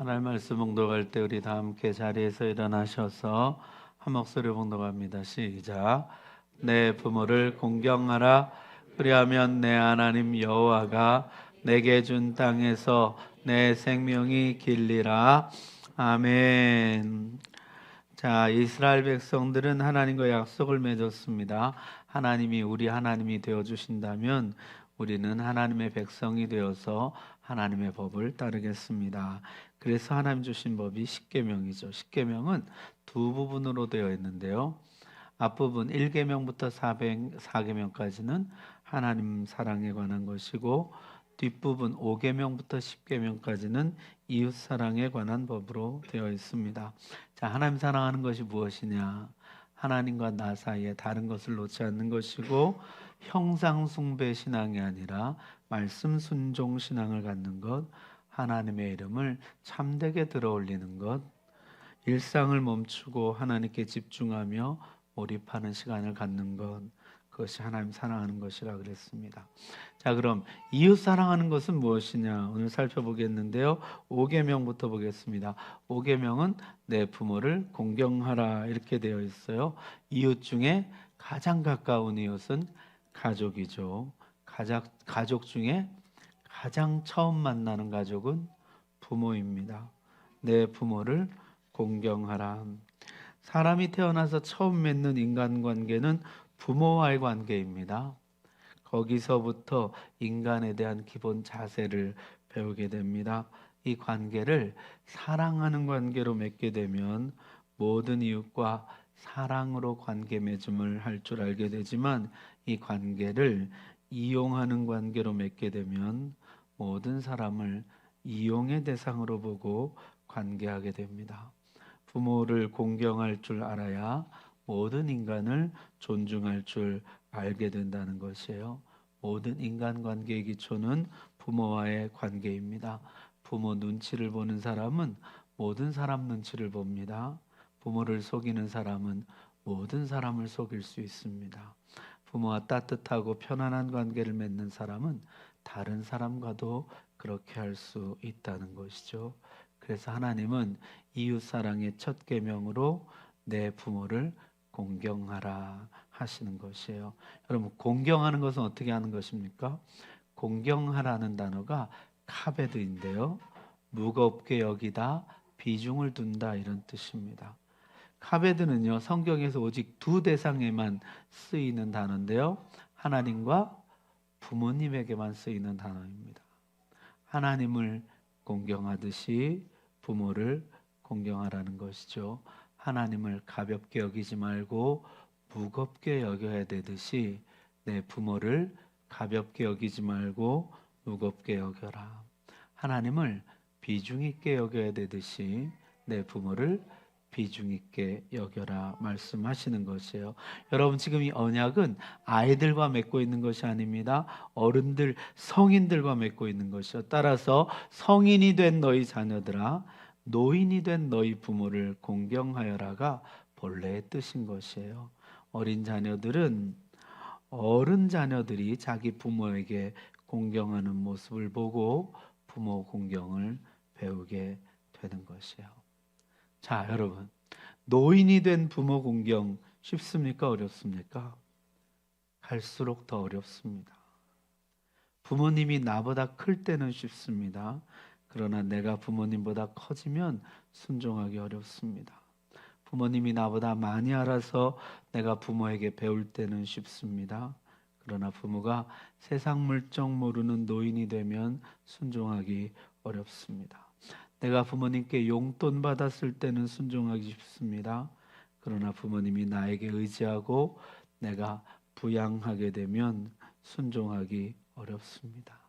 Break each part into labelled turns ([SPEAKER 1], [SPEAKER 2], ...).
[SPEAKER 1] 하나님 말씀 봉독할 때 우리 다 함께 자리에서 일어나셔서 한 목소리로 봉독합니다. 시작. 내 부모를 공경하라. 그리하면 내 하나님 여호와가 내게 준 땅에서 내 생명이 길리라. 아멘. 자, 이스라엘 백성들은 하나님과 약속을 맺었습니다. 하나님이 우리 하나님이 되어 주신다면 우리는 하나님의 백성이 되어서 하나님의 법을 따르겠습니다. 그래서 하나님 주신 법이 십계명이죠. 십계명은 두 부분으로 되어 있는데요. 앞부분 1계명부터 4계명까지는 하나님 사랑에 관한 것이고, 뒷부분 5계명부터 10계명까지는 이웃 사랑에 관한 법으로 되어 있습니다. 자, 하나님 사랑하는 것이 무엇이냐? 하나님과 나 사이에 다른 것을 놓지 않는 것이고, 형상 숭배 신앙이 아니라 말씀 순종 신앙을 갖는 것, 하나님의 이름을 참되게 들어올리는 것, 일상을 멈추고 하나님께 집중하며 몰입하는 시간을 갖는 것, 그것이 하나님 사랑하는 것이라 그랬습니다. 자, 그럼 이웃 사랑하는 것은 무엇이냐? 오늘 살펴보겠는데요. 5계명부터 보겠습니다. 5계명은 내 부모를 공경하라 이렇게 되어 있어요. 이웃 중에 가장 가까운 이웃은 가족이죠. 가족 중에 가장 처음 만나는 가족은 부모입니다. 내 부모를 공경하라. 사람이 태어나서 처음 맺는 인간관계는 부모와의 관계입니다. 거기서부터 인간에 대한 기본 자세를 배우게 됩니다. 이 관계를 사랑하는 관계로 맺게 되면 모든 이웃과 사랑으로 관계 맺음을 할 줄 알게 되지만, 이 관계를 이용하는 관계로 맺게 되면 모든 사람을 이용의 대상으로 보고 관계하게 됩니다. 부모를 공경할 줄 알아야 모든 인간을 존중할 줄 알게 된다는 것이에요. 모든 인간관계의 기초는 부모와의 관계입니다. 부모 눈치를 보는 사람은 모든 사람 눈치를 봅니다. 부모를 속이는 사람은 모든 사람을 속일 수 있습니다. 부모와 따뜻하고 편안한 관계를 맺는 사람은 다른 사람과도 그렇게 할 수 있다는 것이죠. 그래서 하나님은 이웃 사랑의 첫 계명으로 내 부모를 공경하라 하시는 것이에요. 여러분, 공경하는 것은 어떻게 하는 것입니까? 공경하라는 단어가 카베드인데요. 무겁게 여기다, 비중을 둔다 이런 뜻입니다. 카베드는요, 성경에서 오직 두 대상에만 쓰이는 단어인데요. 하나님과 부모님에게만 쓰이는 단어입니다. 하나님을 공경하듯이 부모를 공경하라는 것이죠. 하나님을 가볍게 여기지 말고 무겁게 여겨야 되듯이 내 부모를 가볍게 여기지 말고 무겁게 여겨라. 하나님을 비중 있게 여겨야 되듯이 내 부모를 비중 있게 여겨라 말씀하시는 것이에요. 여러분, 지금 이 언약은 아이들과 맺고 있는 것이 아닙니다. 어른들, 성인들과 맺고 있는 것이요. 따라서 성인이 된 너희 자녀들아, 노인이 된 너희 부모를 공경하여라가 본래의 뜻인 것이에요. 어린 자녀들은 어른 자녀들이 자기 부모에게 공경하는 모습을 보고 부모 공경을 배우게 되는 것이에요. 자, 여러분, 노인이 된 부모 공경 쉽습니까? 어렵습니까? 갈수록 더 어렵습니다. 부모님이 나보다 클 때는 쉽습니다. 그러나 내가 부모님보다 커지면 순종하기 어렵습니다. 부모님이 나보다 많이 알아서 내가 부모에게 배울 때는 쉽습니다. 그러나 부모가 세상 물정 모르는 노인이 되면 순종하기 어렵습니다. 내가 부모님께 용돈 받았을 때는 순종하기 쉽습니다. 그러나 부모님이 나에게 의지하고 내가 부양하게 되면 순종하기 어렵습니다.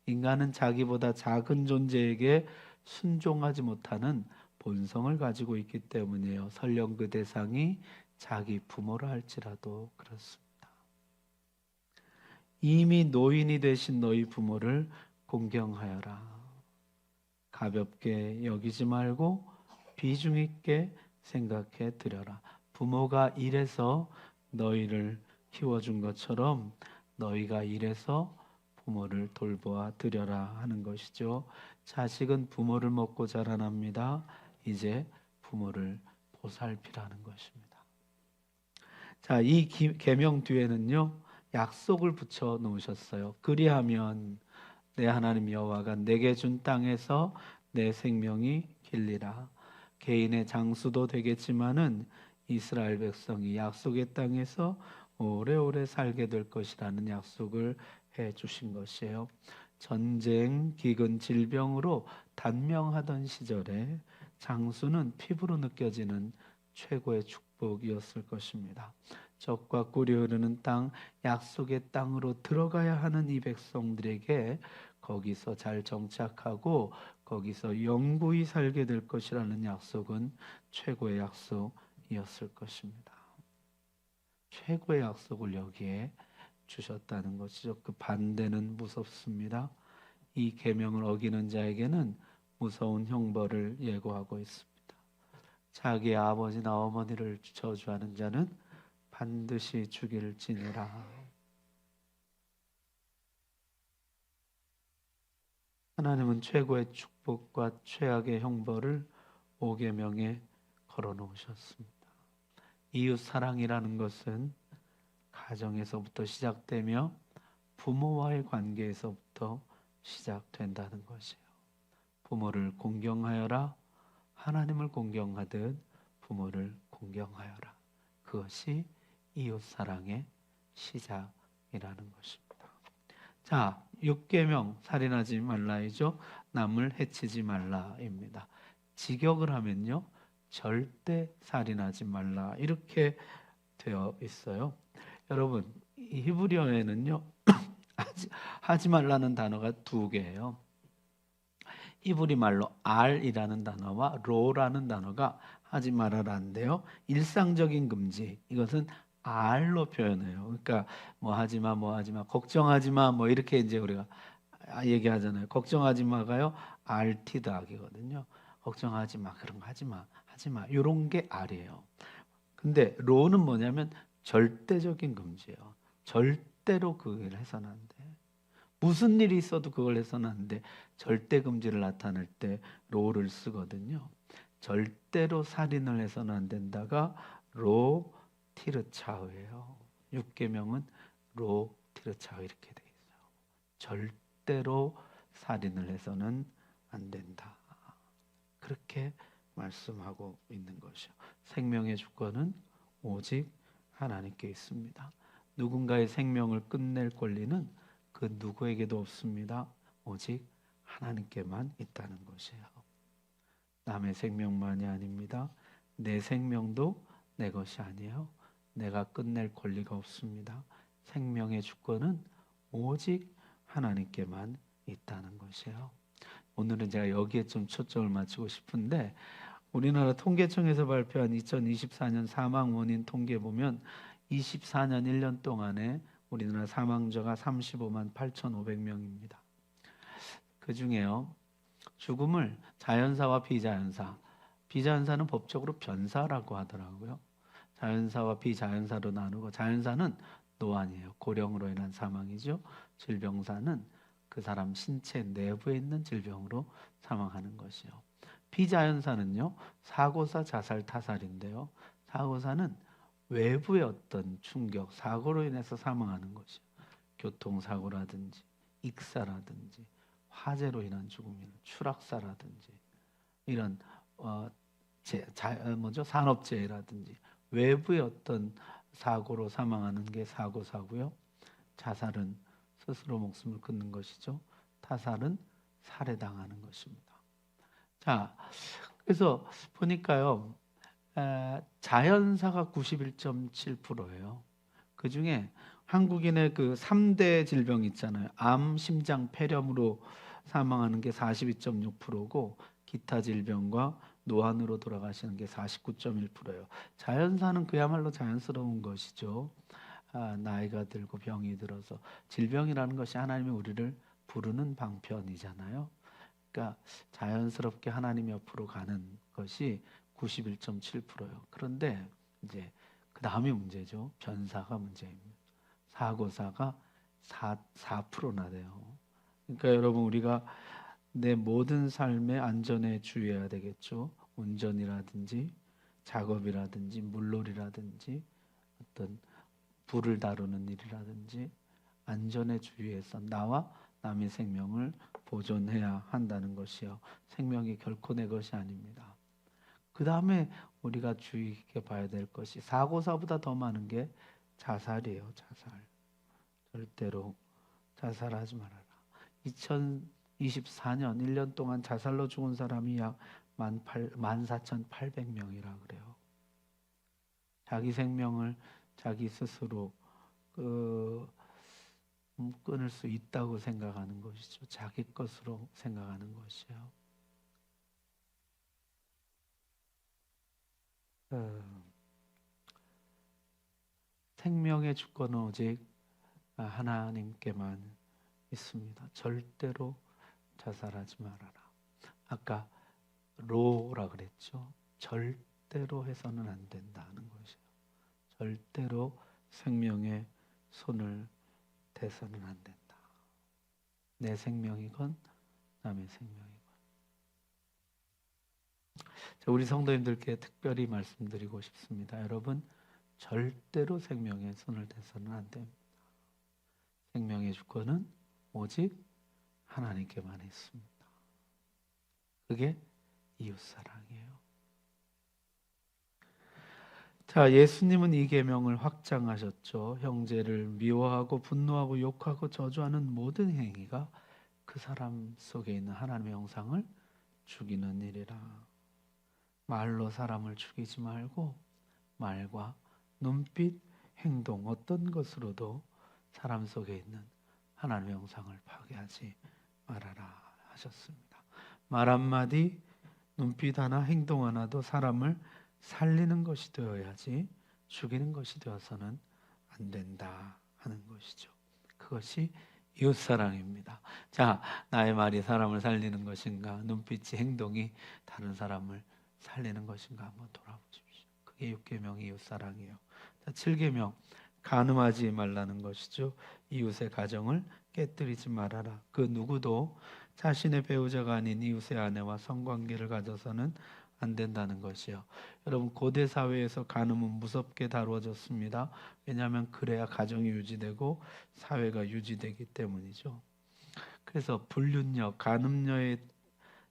[SPEAKER 1] 인간은 자기보다 작은 존재에게 순종하지 못하는 본성을 가지고 있기 때문이에요. 설령 그 대상이 자기 부모라 할지라도 그렇습니다. 이미 노인이 되신 너희 부모를 공경하여라. 가볍게 여기지 말고 비중 있게 생각해 드려라. 부모가 일해서 너희를 키워준 것처럼 너희가 일해서 부모를 돌보아 드려라 하는 것이죠. 자식은 부모를 먹고 자라납니다. 이제 부모를 보살피라는 것입니다. 자, 이 계명 뒤에는요, 약속을 붙여 놓으셨어요. 그리하면 내 하나님 여호와가 내게 준 땅에서 내 생명이 길리라. 개인의 장수도 되겠지만은 이스라엘 백성이 약속의 땅에서 오래오래 살게 될 것이라는 약속을 해 주신 것이에요. 전쟁, 기근, 질병으로 단명하던 시절에 장수는 피부로 느껴지는 최고의 축복이었을 것입니다. 적과 꿀이 흐르는 땅, 약속의 땅으로 들어가야 하는 이 백성들에게 거기서 잘 정착하고 거기서 영구히 살게 될 것이라는 약속은 최고의 약속이었을 것입니다. 최고의 약속을 여기에 주셨다는 것이죠. 그 반대는 무섭습니다. 이 계명을 어기는 자에게는 무서운 형벌을 예고하고 있습니다. 자기 아버지나 어머니를 저주하는 자는 반드시 죽일지니라. 하나님은 최고의 축복과 최악의 형벌을 5계명에 걸어 놓으셨습니다. 이웃 사랑이라는 것은 가정에서부터 시작되며 부모와의 관계에서부터 시작된다는 것이에요. 부모를 공경하여라. 하나님을 공경하듯 부모를 공경하여라. 그것이 이웃 사랑의 시작이라는 것입니다. 자, 6계명 살인하지 말라이죠. 남을 해치지 말라입니다. 직역을 하면요, 절대 살인하지 말라 이렇게 되어 있어요. 여러분, 이 히브리어에는요 하지 말라는 단어가 2개예요. 히브리 말로 R이라는 단어와 로라는 단어가 하지 말아라인데요. 일상적인 금지, 이것은 R로 표현해요. 그러니까 뭐 하지 마, 뭐 하지 마, 걱정하지 마, 뭐 이렇게 이제 우리가 얘기하잖아요. 걱정하지 마가요, RT닭이거든요. 걱정하지 마, 그런 거 하지 마, 하지 마. 이런 게 R이에요. 근데 로는 뭐냐면 절대적인 금지예요. 절대로 그걸 해서는 안 돼. 무슨 일이 있어도 그걸 해서는 안 돼. 절대 금지를 나타낼 때 로를 쓰거든요. 절대로 살인을 해서는 안 된다가 로 티르차흐예요. 6계명은 로 티르차흐 이렇게 돼 있어요. 절대로 살인을 해서는 안 된다. 그렇게 말씀하고 있는 것이요. 생명의 주권은 오직 하나님께 있습니다. 누군가의 생명을 끝낼 권리는 그 누구에게도 없습니다. 오직 하나님께만 있다는 것이에요. 남의 생명만이 아닙니다. 내 생명도 내 것이 아니에요. 내가 끝낼 권리가 없습니다. 생명의 주권은 오직 하나님께만 있다는 것이에요. 오늘은 제가 여기에 좀 초점을 맞추고 싶은데, 우리나라 통계청에서 발표한 2024년 사망 원인 통계 보면 24년 1년 동안에 우리나라 사망자가 35만 8,500명입니다. 그 중에요, 죽음을 자연사와 비자연사, 비자연사는 법적으로 변사라고 하더라고요. 자연사와 비자연사로 나누고, 자연사는 노안이에요. 고령으로 인한 사망이죠. 질병사는 그 사람 신체 내부에 있는 질병으로 사망하는 것이요. 비자연사는요, 사고사, 자살, 타살인데요. 사고사는 외부의 어떤 충격, 사고로 인해서 사망하는 것이요. 교통사고라든지 익사라든지 화재로 인한 죽음이나 추락사라든지 이런 산업재해라든지 외부의 어떤 사고로 사망하는 게 사고사고요. 자살은 스스로 목숨을 끊는 것이죠. 타살은 살해당하는 것입니다. 자, 그래서 보니까요, 자연사가 91.7%예요. 그 중에 한국인의 그 3대 질병 있잖아요. 암, 심장, 폐렴으로 사망하는 게 42.6%고 기타 질병과 노안으로 돌아가시는 게 49.1%예요. 자연사는 그야말로 자연스러운 것이죠. 나이가 들고 병이 들어서, 질병이라는 것이 하나님이 우리를 부르는 방편이잖아요. 그러니까 자연스럽게 하나님 옆으로 가는 것이 91.7%예요. 그런데 이제 그 다음이 문제죠. 변사가 문제입니다. 사고사가 4%나 돼요. 그러니까 여러분, 우리가 내 모든 삶의 안전에 주의해야 되겠죠. 운전이라든지 작업이라든지 물놀이라든지 어떤 불을 다루는 일이라든지 안전에 주의해서 나와 남의 생명을 보존해야 한다는 것이요. 생명이 결코 내 것이 아닙니다. 그 다음에 우리가 주의 깊게 봐야 될 것이 사고사보다 더 많은 게 자살이에요. 자살. 절대로 자살하지 말아라. 2024년 1년 동안 자살로 죽은 사람이 약 14,800명이라 그래요. 자기 생명을 자기 스스로 끊을 수 있다고 생각하는 것이죠. 자기 것으로 생각하는 것이요. 생명의 주권은 오직 하나님께만 있습니다. 절대로 자살하지 말아라. 아까 로라 그랬죠. 절대로 해서는 안 된다는 것이요. 절대로 생명에 손을 대서는 안 된다. 내 생명이건 남의 생명이건. 우리 성도님들께 특별히 말씀드리고 싶습니다. 여러분, 절대로 생명에 손을 대서는 안 됩니다. 생명의 주권은 오직 하나님께만 있습니다. 그게 이웃사랑이에요. 자, 예수님은 이 계명을 확장하셨죠. 형제를 미워하고 분노하고 욕하고 저주하는 모든 행위가 그 사람 속에 있는 하나님의 형상을 죽이는 일이라. 말로 사람을 죽이지 말고 말과 눈빛, 행동 어떤 것으로도 사람 속에 있는 하나님의 형상을 파괴하지 말아라 하셨습니다. 말 한마디, 눈빛 하나, 행동 하나도 사람을 살리는 것이 되어야지 죽이는 것이 되어서는 안 된다 하는 것이죠. 그것이 이웃사랑입니다. 자, 나의 말이 사람을 살리는 것인가, 눈빛이, 행동이 다른 사람을 살리는 것인가 한번 돌아보십시오. 그게 6계명 이웃사랑이에요. 자, 7계명 간음하지 말라는 것이죠. 이웃의 가정을 깨뜨리지 말아라. 그 누구도 자신의 배우자가 아닌 이웃의 아내와 성관계를 가져서는 안 된다는 것이요. 여러분, 고대 사회에서 간음은 무섭게 다루어졌습니다. 왜냐하면 그래야 가정이 유지되고 사회가 유지되기 때문이죠. 그래서 불륜녀, 간음녀에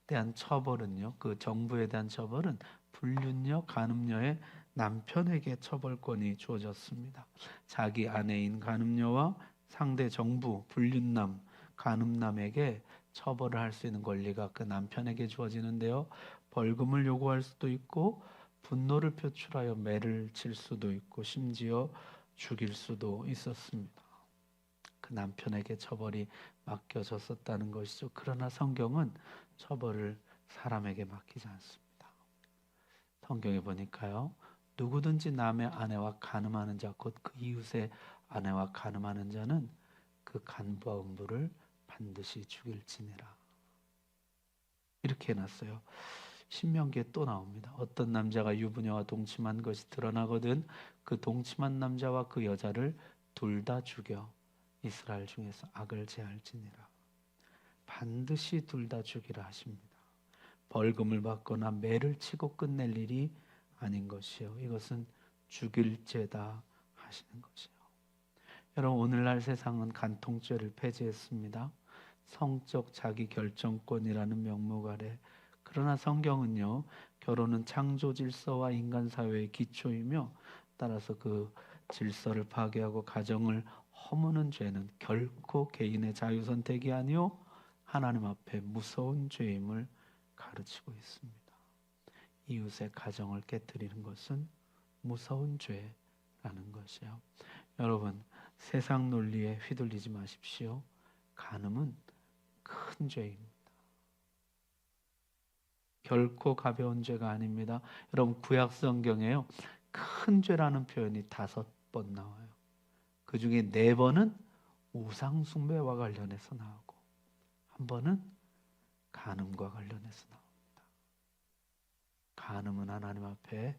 [SPEAKER 1] 대한 처벌은요, 그 정부에 대한 처벌은 불륜녀, 간음녀의 남편에게 처벌권이 주어졌습니다. 자기 아내인 간음녀와 상대 정부, 불륜남, 간음남에게 처벌을 할 수 있는 권리가 그 남편에게 주어지는데요. 벌금을 요구할 수도 있고 분노를 표출하여 매를 칠 수도 있고 심지어 죽일 수도 있었습니다. 그 남편에게 처벌이 맡겨졌었다는 것이죠. 그러나 성경은 처벌을 사람에게 맡기지 않습니다. 성경에 보니까요, 누구든지 남의 아내와 간음하는 자, 곧 그 이웃의 아내와 간음하는 자는 그 간부와 음부를 반드시 죽일지니라. 이렇게 해놨어요. 신명기에 또 나옵니다. 어떤 남자가 유부녀와 동침한 것이 드러나거든 그 동침한 남자와 그 여자를 둘 다 죽여 이스라엘 중에서 악을 제할지니라. 반드시 둘 다 죽이라 하십니다. 벌금을 받거나 매를 치고 끝낼 일이 아닌 것이요. 이것은 죽일 죄다 하시는 것이요. 여러분, 오늘날 세상은 간통죄를 폐지했습니다. 성적 자기 결정권이라는 명목 아래. 그러나 성경은요, 결혼은 창조 질서와 인간 사회의 기초이며 따라서 그 질서를 파괴하고 가정을 허무는 죄는 결코 개인의 자유 선택이 아니요 하나님 앞에 무서운 죄임을 가르치고 있습니다. 이웃의 가정을 깨뜨리는 것은 무서운 죄라는 것이요. 여러분, 세상 논리에 휘둘리지 마십시오. 간음은 큰 죄입니다. 결코 가벼운 죄가 아닙니다. 여러분, 구약 성경에요, 큰 죄라는 표현이 5번 나와요. 그 중에 4번은 우상 숭배와 관련해서 나오고 한 번은 간음과 관련해서 나옵니다. 간음은 하나님 앞에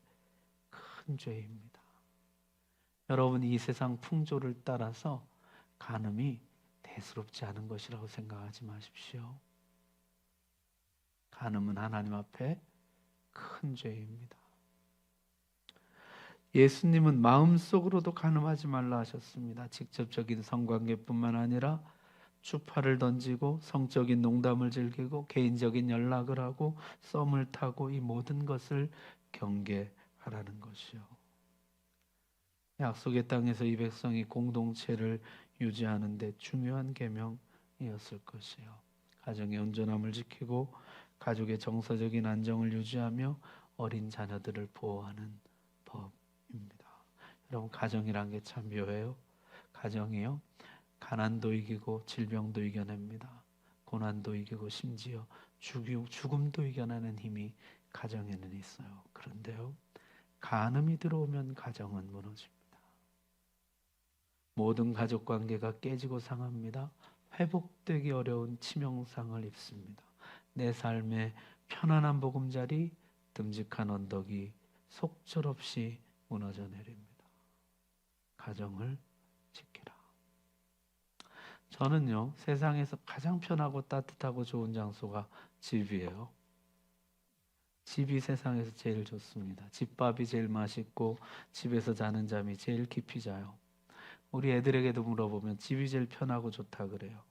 [SPEAKER 1] 큰 죄입니다. 여러분, 이 세상 풍조를 따라서 간음이 대수롭지 않은 것이라고 생각하지 마십시오. 간음은 하나님 앞에 큰 죄입니다. 예수님은 마음속으로도 간음하지 말라 하셨습니다. 직접적인 성관계뿐만 아니라 추파를 던지고 성적인 농담을 즐기고 개인적인 연락을 하고 썸을 타고 이 모든 것을 경계하라는 것이요. 약속의 땅에서 이 백성이 공동체를 유지하는 데 중요한 계명이었을 것이요. 가정의 온전함을 지키고 가족의 정서적인 안정을 유지하며 어린 자녀들을 보호하는 법입니다. 여러분, 가정이란 게 참 묘해요. 가정이요, 가난도 이기고 질병도 이겨냅니다. 고난도 이기고 심지어 죽음도 이겨내는 힘이 가정에는 있어요. 그런데요, 간음이 들어오면 가정은 무너집니다. 모든 가족 관계가 깨지고 상합니다. 회복되기 어려운 치명상을 입습니다. 내 삶의 편안한 보금자리, 듬직한 언덕이 속절없이 무너져 내립니다. 가정을 지키라. 저는요, 세상에서 가장 편하고 따뜻하고 좋은 장소가 집이에요. 집이 세상에서 제일 좋습니다. 집밥이 제일 맛있고 집에서 자는 잠이 제일 깊이 자요. 우리 애들에게도 물어보면 집이 제일 편하고 좋다 그래요.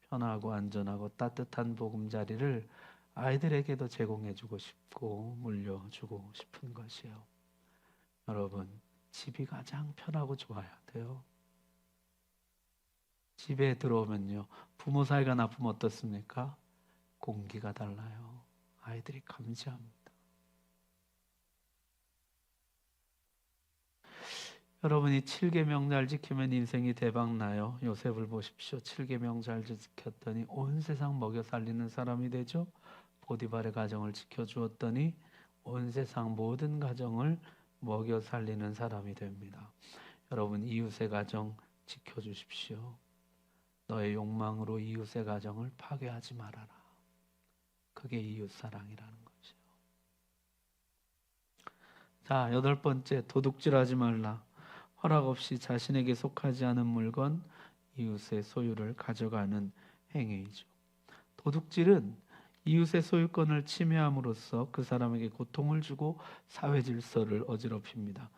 [SPEAKER 1] 편하고 안전하고 따뜻한 보금자리를 아이들에게도 제공해주고 싶고 물려주고 싶은 것이에요. 여러분, 집이 가장 편하고 좋아야 돼요. 집에 들어오면요, 부모 사이가 나쁘면 어떻습니까? 공기가 달라요. 아이들이 감지합니다. 여러분이 7계명 잘 지키면 인생이 대박나요. 요셉을 보십시오. 7계명 잘 지켰더니 온 세상 먹여 살리는 사람이 되죠. 보디발의 가정을 지켜주었더니 온 세상 모든 가정을 먹여 살리는 사람이 됩니다. 여러분, 이웃의 가정 지켜주십시오. 너의 욕망으로 이웃의 가정을 파괴하지 말아라. 그게 이웃사랑이라는 것이요. 자, 8번째, 도둑질하지 말라. 허락 없이 자신에게 속하지 않은 물건, 이웃의 소유를 가져가는 행위이죠. 도둑질은 이웃의 소유권을 침해함으로써 그 사람에게 고통을 주고 사회 질서를 어지럽힙니다.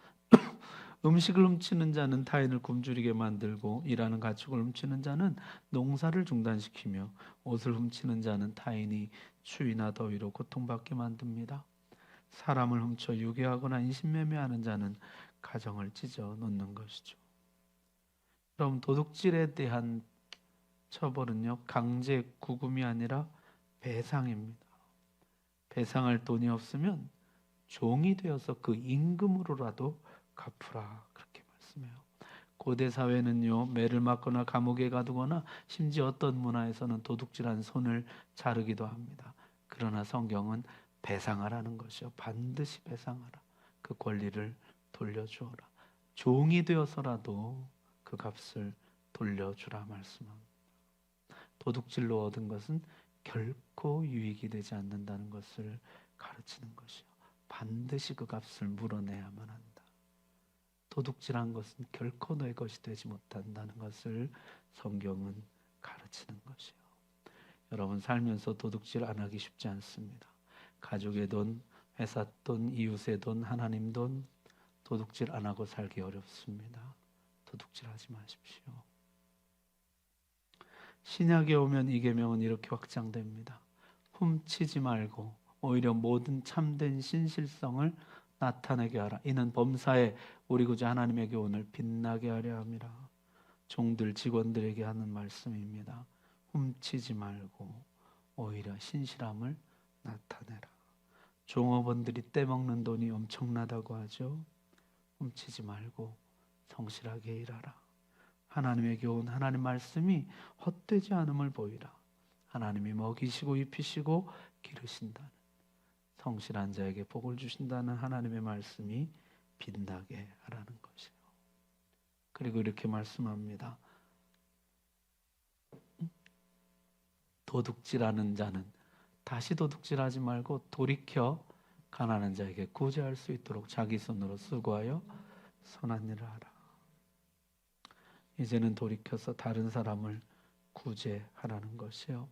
[SPEAKER 1] 음식을 훔치는 자는 타인을 굶주리게 만들고 일하는 가축을 훔치는 자는 농사를 중단시키며 옷을 훔치는 자는 타인이 추위나 더위로 고통받게 만듭니다. 사람을 훔쳐 유괴하거나 인신매매하는 자는 가정을 찢어 놓는 것이죠. 그럼 도둑질에 대한 처벌은요, 강제 구금이 아니라 배상입니다. 배상할 돈이 없으면 종이 되어서 그 임금으로라도 갚으라, 그렇게 말씀해요. 고대 사회는요, 매를 맞거나 감옥에 가두거나 심지어 어떤 문화에서는 도둑질한 손을 자르기도 합니다. 그러나 성경은 배상하라는 것이요, 반드시 배상하라. 그 권리를 돌려주어라. 종이 되어서라도 그 값을 돌려주라 말씀합니다. 도둑질로 얻은 것은 결코 유익이 되지 않는다는 것을 가르치는 것이요, 반드시 그 값을 물어내야만 한다. 도둑질한 것은 결코 너의 것이 되지 못한다는 것을 성경은 가르치는 것이요. 여러분, 살면서 도둑질 안 하기 쉽지 않습니다. 가족의 돈, 회사 돈, 이웃의 돈, 하나님 돈, 도둑질 안 하고 살기 어렵습니다. 도둑질하지 마십시오. 신약에 오면 이 계명은 이렇게 확장됩니다. 훔치지 말고 오히려 모든 참된 신실성을 나타내게 하라. 이는 범사에 우리 구주 하나님의 교훈을 빛나게 하려 함이라. 종들, 직원들에게 하는 말씀입니다. 훔치지 말고 오히려 신실함을 나타내라. 종업원들이 떼먹는 돈이 엄청나다고 하죠. 훔치지 말고 성실하게 일하라. 하나님의 교훈, 하나님 말씀이 헛되지 않음을 보이라. 하나님이 먹이시고 입히시고 기르신다는, 성실한 자에게 복을 주신다는 하나님의 말씀이 빛나게 하라는 것이에요. 그리고 이렇게 말씀합니다. 도둑질하는 자는 다시 도둑질하지 말고 돌이켜 가난한 자에게 구제할 수 있도록 자기 손으로 수고하여 선한 일을 하라. 이제는 돌이켜서 다른 사람을 구제하라는 것이요.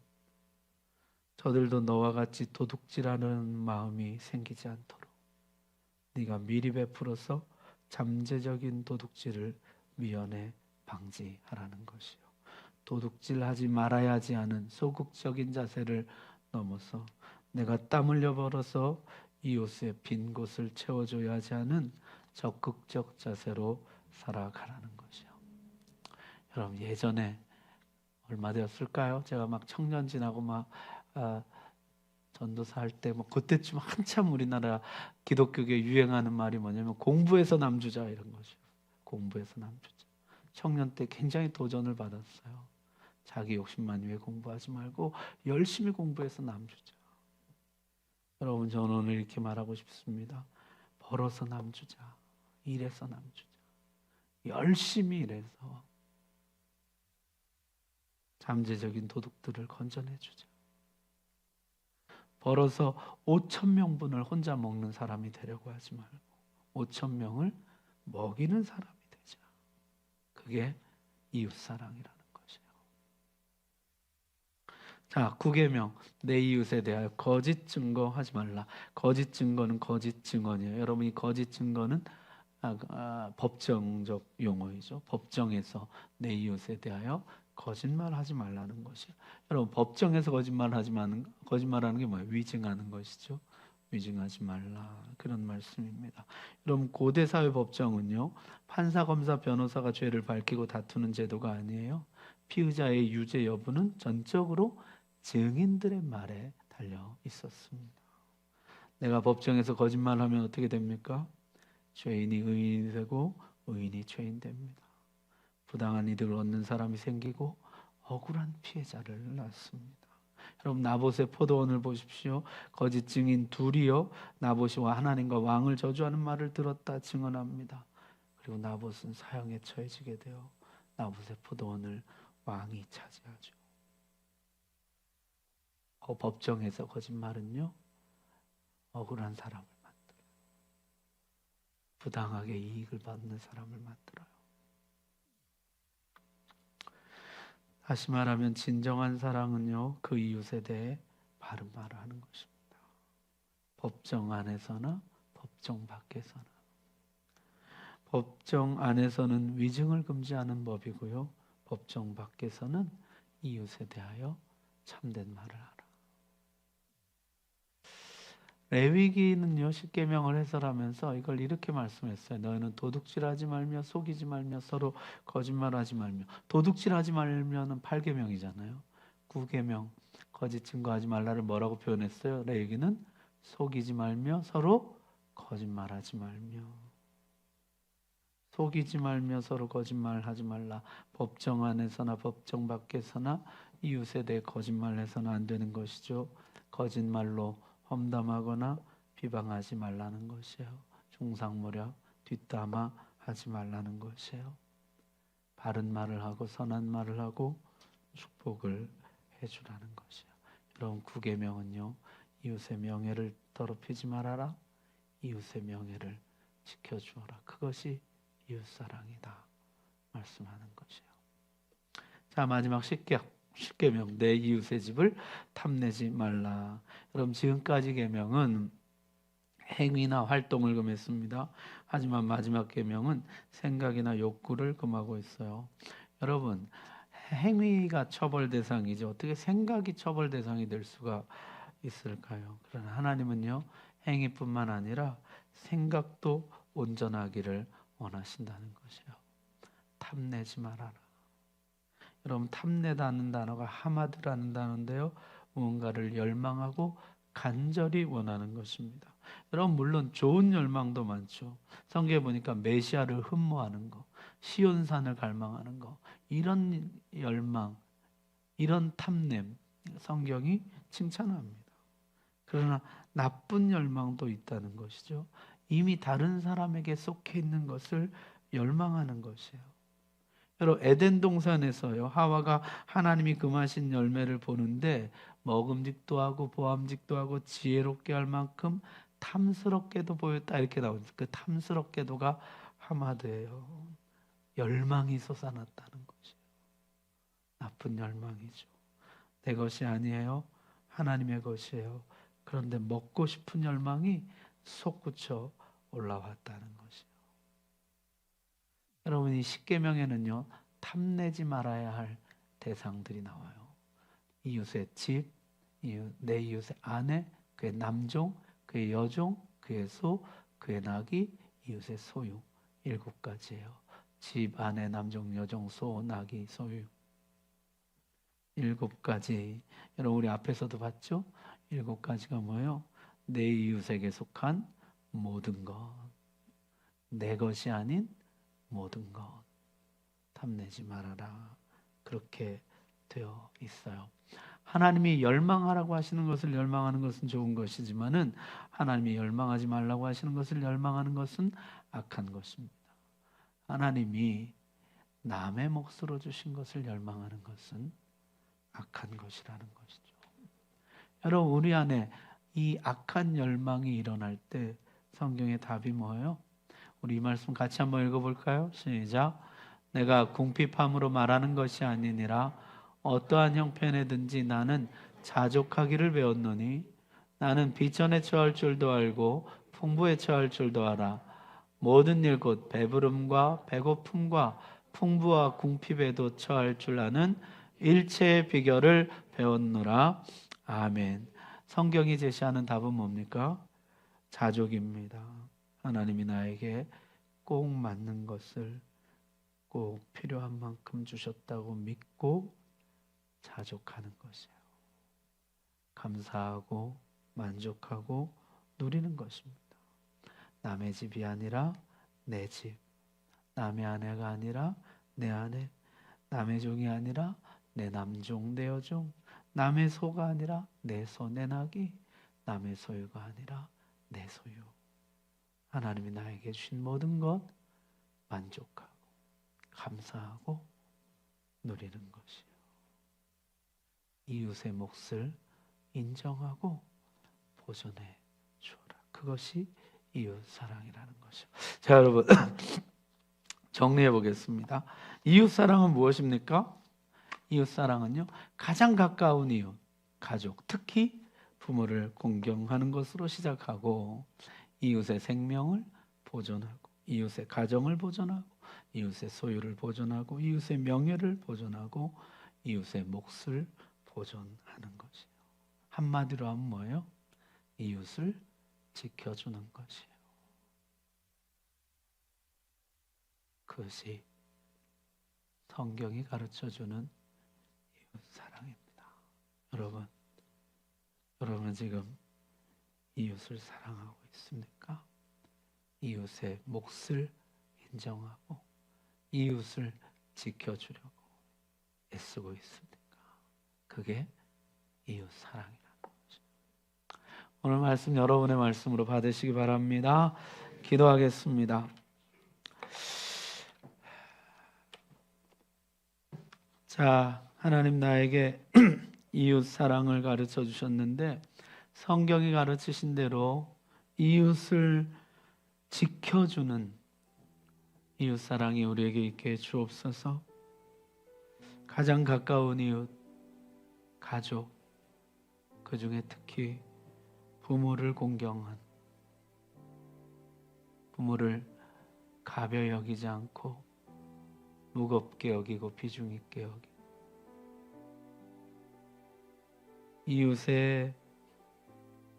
[SPEAKER 1] 저들도 너와 같이 도둑질하는 마음이 생기지 않도록 네가 미리 베풀어서 잠재적인 도둑질을 미연에 방지하라는 것이요. 도둑질하지 말아야 하지 않은 소극적인 자세를 넘어서 내가 땀 흘려 벌어서 이웃의 빈 곳을 채워줘야 하지 않은 적극적 자세로 살아가라는 것이요. 여러분 예전에 얼마 되었을까요? 제가 막 청년진하고 막 전도사 할 때 뭐 그때쯤 한참 우리나라 기독교계 유행하는 말이 뭐냐면 공부해서 남주자 이런 것이요. 공부해서 남주자. 청년 때 굉장히 도전을 받았어요. 자기 욕심만 위해 공부하지 말고 열심히 공부해서 남주자. 여러분 저는 오늘 이렇게 말하고 싶습니다. 벌어서 남주자. 일해서 남주자. 열심히 일해서 잠재적인 도둑들을 건져내주자. 벌어서 5,000명분을 혼자 먹는 사람이 되려고 하지 말고 5,000명을 먹이는 사람이 되자. 그게 이웃사랑이라는 것이에요. 자, 9계명 내 이웃에 대하여 거짓 증거하지 말라. 거짓 증거는 거짓 증언이에요. 여러분 이 거짓 증거는 법정적 용어이죠. 법정에서 내 이웃에 대하여 거짓말하지 말라는 것이에요. 여러분 법정에서 거짓말하는 게 뭐예요? 위증하는 것이죠. 위증하지 말라 그런 말씀입니다. 여러분 고대 사회 법정은요 판사, 검사, 변호사가 죄를 밝히고 다투는 제도가 아니에요. 피의자의 유죄 여부는 전적으로 증인들의 말에 달려 있었습니다. 내가 법정에서 거짓말하면 어떻게 됩니까? 죄인이 의인이 되고 의인이 죄인 됩니다. 부당한 이득을 얻는 사람이 생기고 억울한 피해자를 낳습니다. 여러분 나봇의 포도원을 보십시오. 거짓 증인 둘이요 나봇이와 하나님과 왕을 저주하는 말을 들었다 증언합니다. 그리고 나봇은 사형에 처해지게 되어 나봇의 포도원을 왕이 차지하죠. 법정에서 거짓말은요 억울한 사람을 만들어요. 부당하게 이익을 받는 사람을 만들어요. 다시 말하면 진정한 사랑은요 그 이웃에 대해 바른 말을 하는 것입니다. 법정 안에서나 법정 밖에서나. 법정 안에서는 위증을 금지하는 법이고요 법정 밖에서는 이웃에 대하여 참된 말을 하라. 레위기는요 십계명을 해설하면서 이걸 이렇게 말씀했어요. 너희는 도둑질하지 말며 속이지 말며 서로 거짓말하지 말며. 도둑질하지 말며는 8계명이잖아요. 9계명 거짓 증거하지 말라를 뭐라고 표현했어요? 레위기는 속이지 말며 서로 거짓말하지 말며. 속이지 말며 서로 거짓말하지 말라. 법정 안에서나 법정 밖에서나 이웃에 대해 거짓말해서는 안 되는 것이죠. 거짓말로 험담하거나 비방하지 말라는 것이에요. 중상모략, 뒷담화 하지 말라는 것이에요. 바른 말을 하고 선한 말을 하고 축복을 해주라는 것이에요. 여러분 9계명은요 이웃의 명예를 더럽히지 말아라. 이웃의 명예를 지켜주어라. 그것이 이웃사랑이다 말씀하는 것이에요. 자 마지막 10계명 내 이웃의 집을 탐내지 말라. 여러분 지금까지 계명은 행위나 활동을 금했습니다. 하지만 마지막 계명은 생각이나 욕구를 금하고 있어요. 여러분 행위가 처벌 대상이지 어떻게 생각이 처벌 대상이 될 수가 있을까요? 그러나 하나님은요 행위뿐만 아니라 생각도 온전하기를 원하신다는 것이에요. 탐내지 말아라. 여러분 탐내다는 단어가 하마드라는 단어인데요. 무언가를 열망하고 간절히 원하는 것입니다. 여러분 물론 좋은 열망도 많죠. 성경에 보니까 메시아를 흠모하는 거, 시온산을 갈망하는 거, 이런 열망, 이런 탐냄 성경이 칭찬합니다. 그러나 나쁜 열망도 있다는 것이죠. 이미 다른 사람에게 속해 있는 것을 열망하는 것이에요. 여러분 에덴 동산에서요 하와가 하나님이 금하신 열매를 보는데 먹음직도 하고 보암직도 하고 지혜롭게 할 만큼 탐스럽게도 보였다 이렇게 나오죠. 그 탐스럽게도가 하마드예요. 열망이 솟아났다는 것이에요. 나쁜 열망이죠. 내 것이 아니에요. 하나님의 것이에요. 그런데 먹고 싶은 열망이 솟구쳐 올라왔다는 것이요. 여러분, 이 십계명에는요, 탐내지 말아야 할 대상들이 나와요. 이웃의 집, 내 이웃의 아내, 그의 남종, 그의 여종, 그의 소, 그의 나귀, 이웃의 소유. 7가지예요. 집, 아내, 남종, 여종, 소, 나귀, 소유. 7가지. 여러분, 우리 앞에서도 봤죠? 7가지가 뭐예요? 내 이웃에게 속한 모든 것, 내 것이 아닌 모든 것, 탐내지 말아라. 그렇게 되어 있어요. 하나님이 열망하라고 하시는 것을 열망하는 것은 좋은 것이지만은 하나님이 열망하지 말라고 하시는 것을 열망하는 것은 악한 것입니다. 하나님이 남의 몫으로 주신 것을 열망하는 것은 악한 것이라는 것이죠. 여러분, 우리 안에 이 악한 열망이 일어날 때 성경의 답이 뭐예요? 우리 이 말씀 같이 한번 읽어볼까요? 시작. 내가 궁핍함으로 말하는 것이 아니니라 어떠한 형편에든지 나는 자족하기를 배웠노니 나는 비천에 처할 줄도 알고 풍부에 처할 줄도 알아. 모든 일 곧 배부름과 배고픔과 풍부와 궁핍에도 처할 줄 아는 일체의 비결을 배웠노라. 아멘. 성경이 제시하는 답은 뭡니까? 자족입니다. 하나님이 나에게 꼭 맞는 것을 꼭 필요한 만큼 주셨다고 믿고 자족하는 것이에요. 감사하고 만족하고 누리는 것입니다. 남의 집이 아니라 내 집, 남의 아내가 아니라 내 아내, 남의 종이 아니라 내 남종, 내 여종, 남의 소가 아니라 내 소, 내 나귀, 남의 소유가 아니라 내 소유. 하나님이 나에게 주신 모든 것 만족하고 감사하고 누리는 것이요. 이웃의 몫을 인정하고 보존해 주어라. 그것이 이웃 사랑이라는 것이요. 자, 여러분 정리해 보겠습니다. 이웃 사랑은 무엇입니까? 이웃 사랑은요, 가장 가까운 이웃, 가족, 특히 부모를 공경하는 것으로 시작하고 이웃의 생명을 보존하고 이웃의 가정을 보존하고 이웃의 소유를 보존하고 이웃의 명예를 보존하고 이웃의 몫을 보존하는 것이에요. 한마디로 하면 뭐예요? 이웃을 지켜주는 것이에요. 그것이 성경이 가르쳐주는 이웃 사랑입니다. 여러분 지금 이웃을 사랑하고 있습니까? 이웃의 몫을 인정하고 이웃을 지켜주려고 애쓰고 있습니까? 그게 이웃 사랑이라는 거죠. 오늘 말씀 여러분의 말씀으로 받으시기 바랍니다. 기도하겠습니다. 자, 하나님 나에게 이웃 사랑을 가르쳐 주셨는데 성경이 가르치신 대로 이웃을 지켜주는 이웃 사랑이 우리에게 있게 주옵소서. 가장 가까운 이웃, 가족, 그 중에 특히 부모를 공경한, 부모를 가벼이 여기지 않고 무겁게 여기고 비중 있게 여기고 이웃의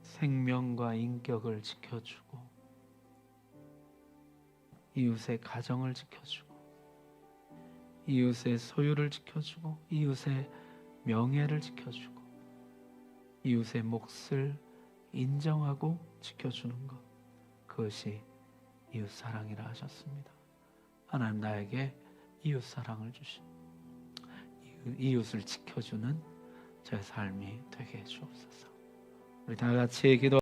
[SPEAKER 1] 생명과 인격을 지켜주고 이웃의 가정을 지켜주고 이웃의 소유를 지켜주고 이웃의 명예를 지켜주고 이웃의 몫을 인정하고 지켜주는 것, 그것이 이웃 사랑이라 하셨습니다. 하나님 나에게 이웃 사랑을 주시고 이웃을 지켜주는 저의 삶이 되게 해 주옵소서. 우리 다 같이 기도